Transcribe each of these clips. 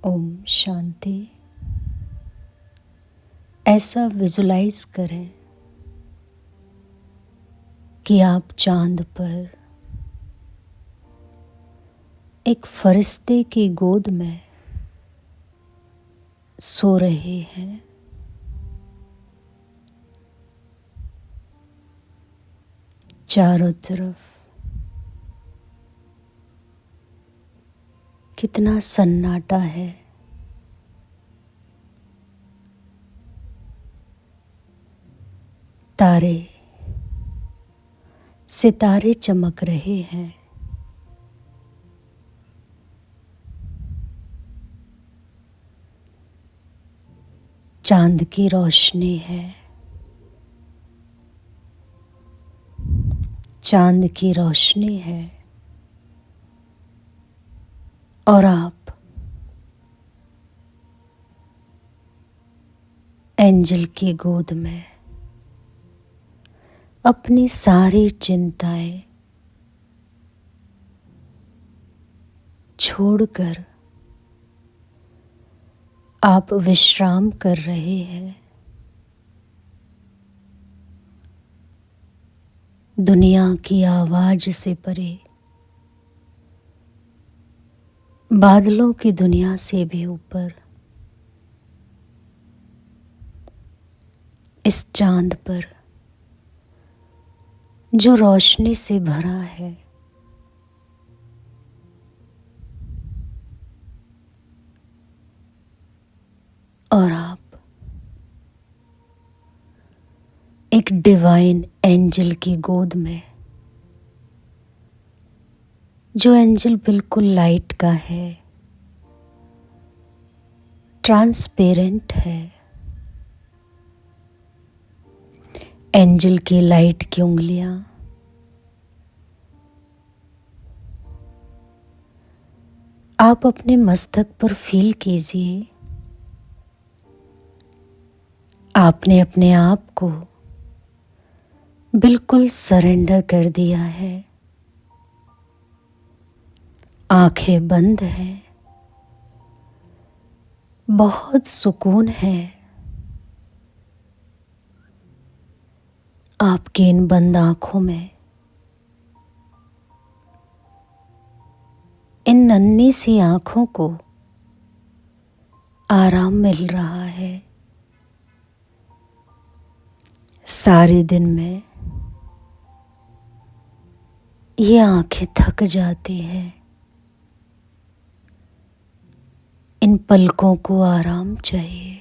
ओम शांति। ऐसा विजुलाइज करें कि आप चांद पर एक फरिश्ते की गोद में सो रहे हैं। चारों तरफ कितना सन्नाटा है। तारे सितारे चमक रहे हैं। चांद की रोशनी है। चांद की रोशनी है और आप एंजल की गोद में अपनी सारी चिंताएं छोड़कर आप विश्राम कर रहे हैं। दुनिया की आवाज से परे, बादलों की दुनिया से भी ऊपर, इस चांद पर जो रोशनी से भरा है, और आप एक डिवाइन एंजल की गोद में, जो एंजल बिल्कुल लाइट का है, ट्रांसपेरेंट है। एंजल की लाइट की उंगलियां आप अपने मस्तक पर फील कीजिए। आपने अपने आप को बिल्कुल सरेंडर कर दिया है। आंखें बंद हैं। बहुत सुकून है। आपकी इन बंद आंखों में इन नन्ही सी आंखों को आराम मिल रहा है। सारे दिन में ये आंखें थक जाती हैं। इन पलकों को आराम चाहिए।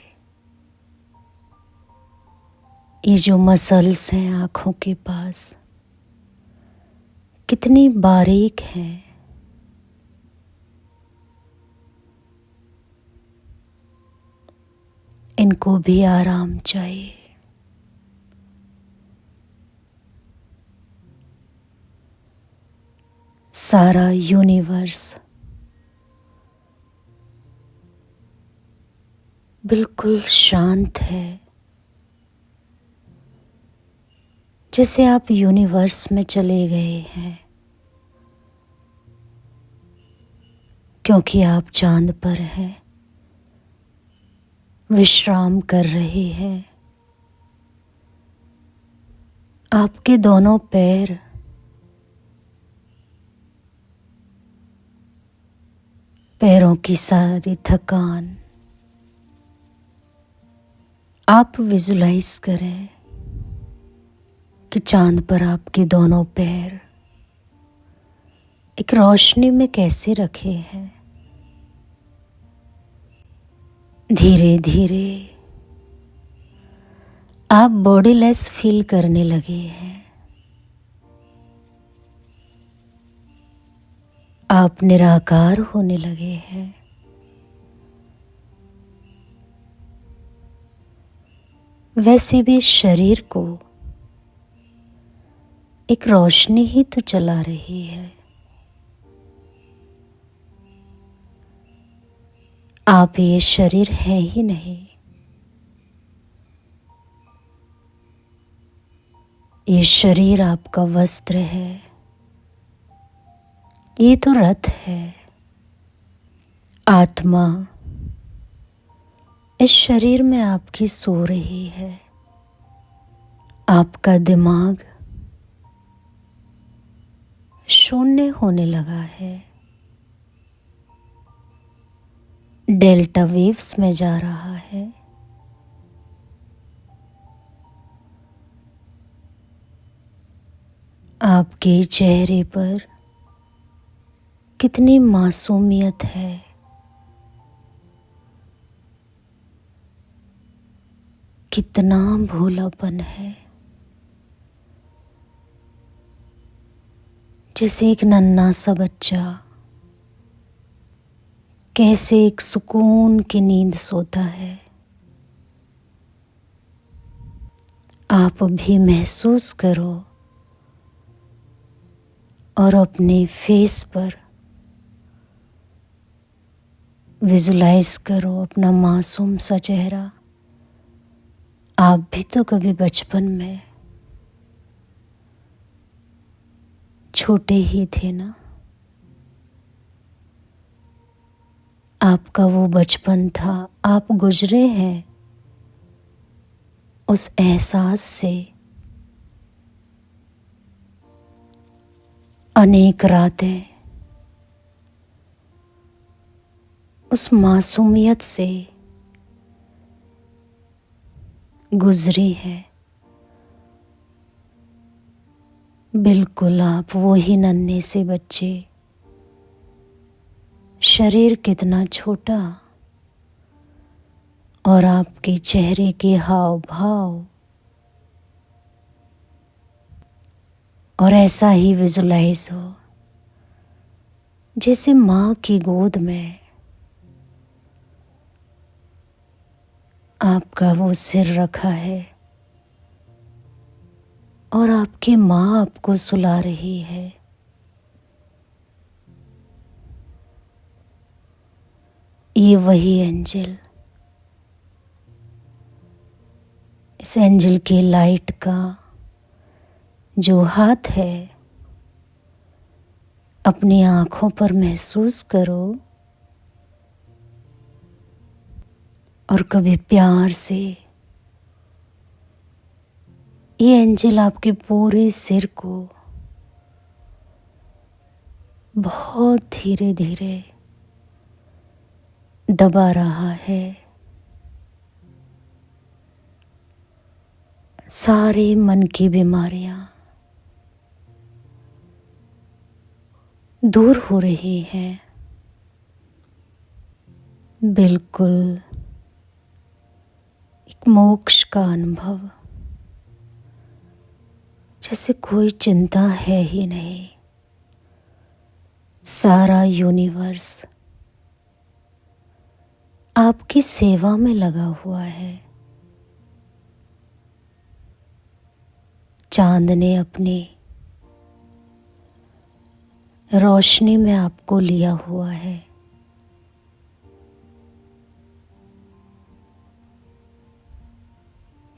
ये जो मसल्स हैं आंखों के पास, कितनी बारीक हैं। इनको भी आराम चाहिए। सारा यूनिवर्स बिल्कुल शांत है। जैसे आप यूनिवर्स में चले गए हैं, क्योंकि आप चांद पर हैं, विश्राम कर रहे हैं। आपके दोनों पैर पैरों की सारी थकान आप विजुलाइज करें कि चांद पर आपके दोनों पैर एक रोशनी में कैसे रखे हैं। धीरे धीरे आप बॉडीलेस फील करने लगे हैं। आप निराकार होने लगे हैं। वैसे भी शरीर को एक रोशनी ही तो चला रही है। आप ये शरीर है ही नहीं। ये शरीर आपका वस्त्र है। ये तो रथ है। आत्मा इस शरीर में आपकी सो रही है। आपका दिमाग शून्य होने लगा है, डेल्टा वेव्स में जा रहा है। आपके चेहरे पर कितनी मासूमियत है। कितना भोलापन है। जैसे एक नन्हा सा बच्चा कैसे एक सुकून की नींद सोता है, आप भी महसूस करो और अपने फेस पर विजुलाइज करो अपना मासूम सा चेहरा। आप भी तो कभी बचपन में छोटे ही थे ना। आपका वो बचपन था, आप गुजरे हैं उस एहसास से। अनेक रातें उस मासूमियत से गुजरी है। बिल्कुल आप वो ही नन्हे से बच्चे, शरीर कितना छोटा और आपके चेहरे के हाव भाव। और ऐसा ही विजुलाइज हो जैसे माँ की गोद में आपका वो सिर रखा है और आपकी माँ आपको सुला रही है। ये वही एंजल, इस एंजल की लाइट का जो हाथ है, अपनी आंखों पर महसूस करो और कभी प्यार से ये एंजल आपके पूरे सिर को बहुत धीरे धीरे दबा रहा है। सारे मन की बीमारियां दूर हो रही हैं। बिल्कुल एक मोक्ष का अनुभव, जैसे कोई चिंता है ही नहीं। सारा यूनिवर्स आपकी सेवा में लगा हुआ है। चांद ने अपनी रोशनी में आपको लिया हुआ है।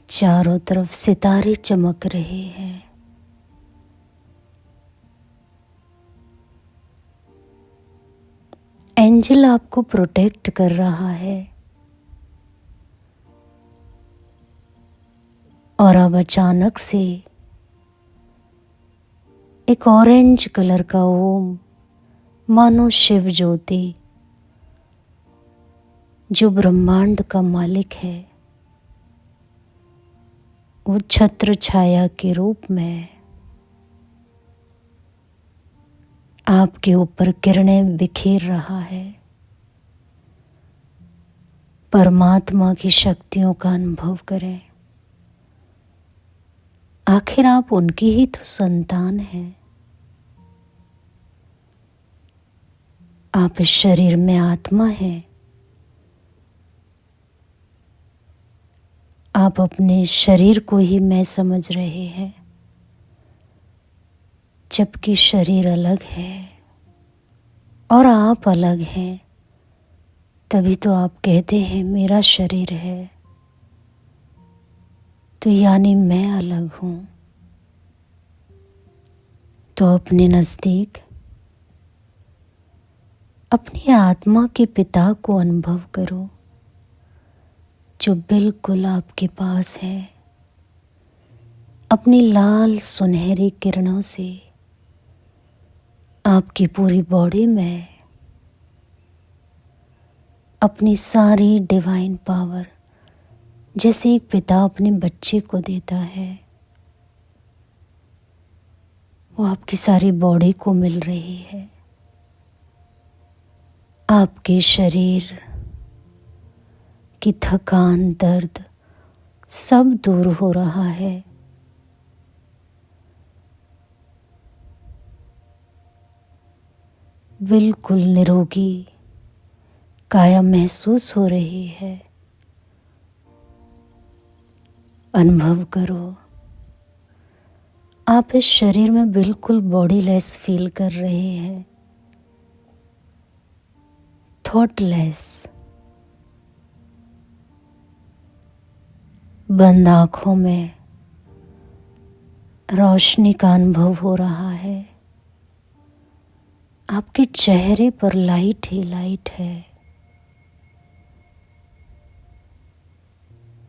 चारों तरफ सितारे चमक रहे हैं। एंजल आपको प्रोटेक्ट कर रहा है। और अब अचानक से एक ऑरेंज कलर का ओम, मानो शिव ज्योति जो ब्रह्मांड का मालिक है, वो छत्र छाया के रूप में आपके ऊपर किरणें बिखेर रहा है। परमात्मा की शक्तियों का अनुभव करें। आखिर आप उनकी ही तो संतान हैं। आप इस शरीर में आत्मा हैं। आप अपने शरीर को ही मैं समझ रहे हैं, जबकि शरीर अलग है और आप अलग हैं। तभी तो आप कहते हैं मेरा शरीर है, तो यानी मैं अलग हूं। तो अपने नजदीक अपनी आत्मा के पिता को अनुभव करो, जो बिल्कुल आपके पास है, अपनी लाल सुनहरी किरणों से आपकी पूरी बॉडी में अपनी सारी डिवाइन पावर, जैसे एक पिता अपने बच्चे को देता है, वो आपकी सारी बॉडी को मिल रही है। आपके शरीर की थकान, दर्द सब दूर हो रहा है। बिल्कुल निरोगी काया महसूस हो रही है। अनुभव करो, आप इस शरीर में बिल्कुल बॉडीलेस फील कर रहे हैं, थॉटलेस। बंद आंखों में रोशनी का अनुभव हो रहा है। आपके चेहरे पर लाइट ही लाइट है,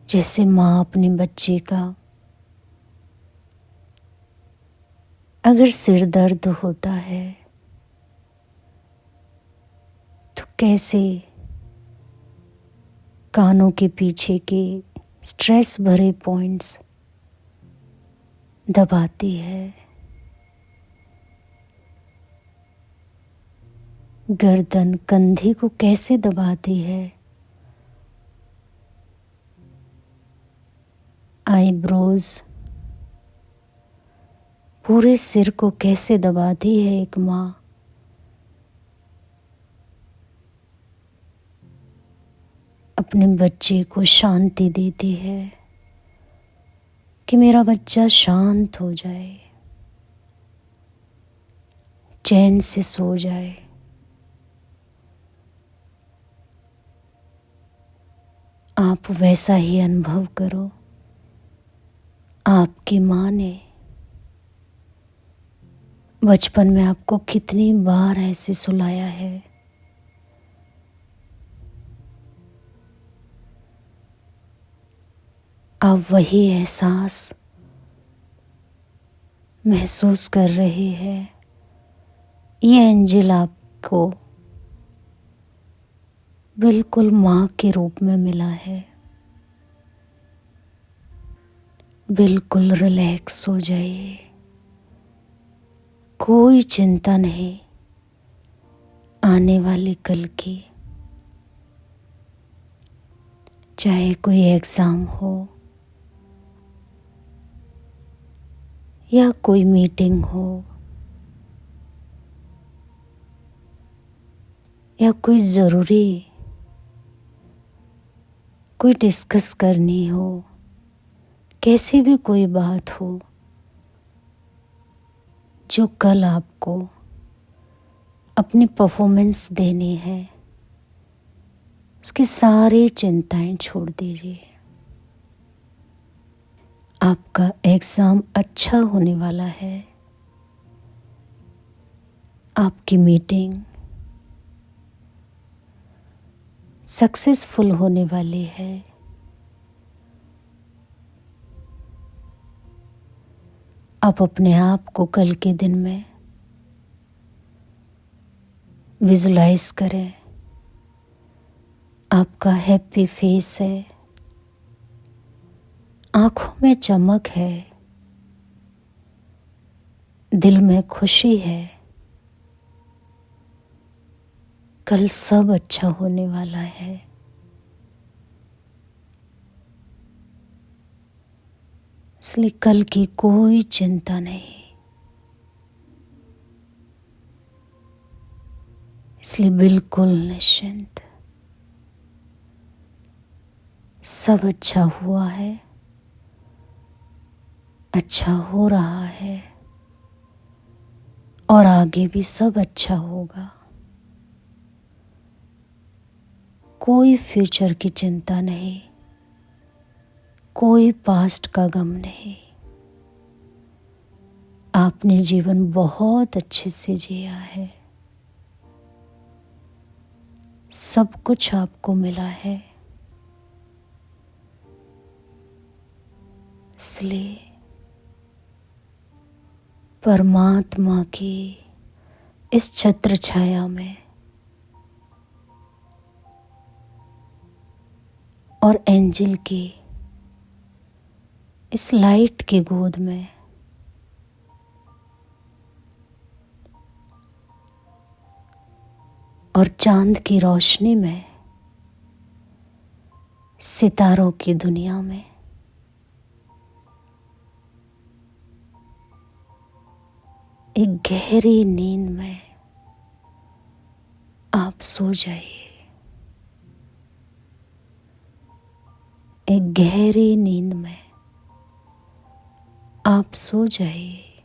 जैसे माँ अपने बच्चे का अगर सिर दर्द होता है तो कैसे कानों के पीछे के स्ट्रेस भरे पॉइंट्स दबाती है, गर्दन कंधे को कैसे दबाती है, आईब्रोज पूरे सिर को कैसे दबाती है एक माँ। अपने बच्चे को शांति देती है कि मेरा बच्चा शांत हो जाए, चैन से सो जाए। आप वैसा ही अनुभव करो। आपकी माँ ने बचपन में आपको कितनी बार ऐसे सुलाया है। आप वही एहसास महसूस कर रहे हैं। ये एंजल आपको बिल्कुल माँ के रूप में मिला है। बिल्कुल रिलैक्स हो जाइए, कोई चिंता नहीं आने वाले कल की। चाहे कोई एग्जाम हो या कोई मीटिंग हो या कोई ज़रूरी कोई डिस्कस करनी हो, कैसी भी कोई बात हो जो कल आपको अपनी परफॉर्मेंस देनी है, उसकी सारी चिंताएं छोड़ दीजिए। आपका एग्ज़ाम अच्छा होने वाला है। आपकी मीटिंग सक्सेसफुल होने वाली है। आप अपने आप को कल के दिन में विजुलाइज करें। आपका हैप्पी फेस है, आंखों में चमक है, दिल में खुशी है। कल सब अच्छा होने वाला है। इसलिए कल की कोई चिंता नहीं। इसलिए बिल्कुल निश्चिंत। सब अच्छा हुआ है, अच्छा हो रहा है और आगे भी सब अच्छा होगा। कोई फ्यूचर की चिंता नहीं, कोई पास्ट का गम नहीं। आपने जीवन बहुत अच्छे से जिया है। सब कुछ आपको मिला है। इसलिए परमात्मा की इस छत्र छाया में और एंजल की इस लाइट की गोद में और चांद की रोशनी में, सितारों की दुनिया में एक गहरी नींद में आप सो जाइए। एक गहरी नींद में आप सो जाइए।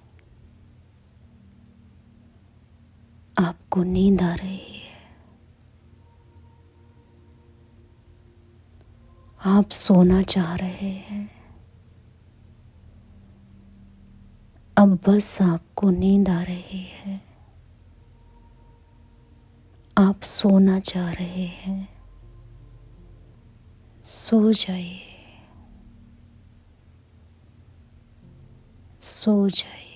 आपको नींद आ रही है, आप सोना चाह रहे हैं। अब बस आपको नींद आ रही है, आप सोना चाह रहे हैं। सो जाइए, सो जाइए।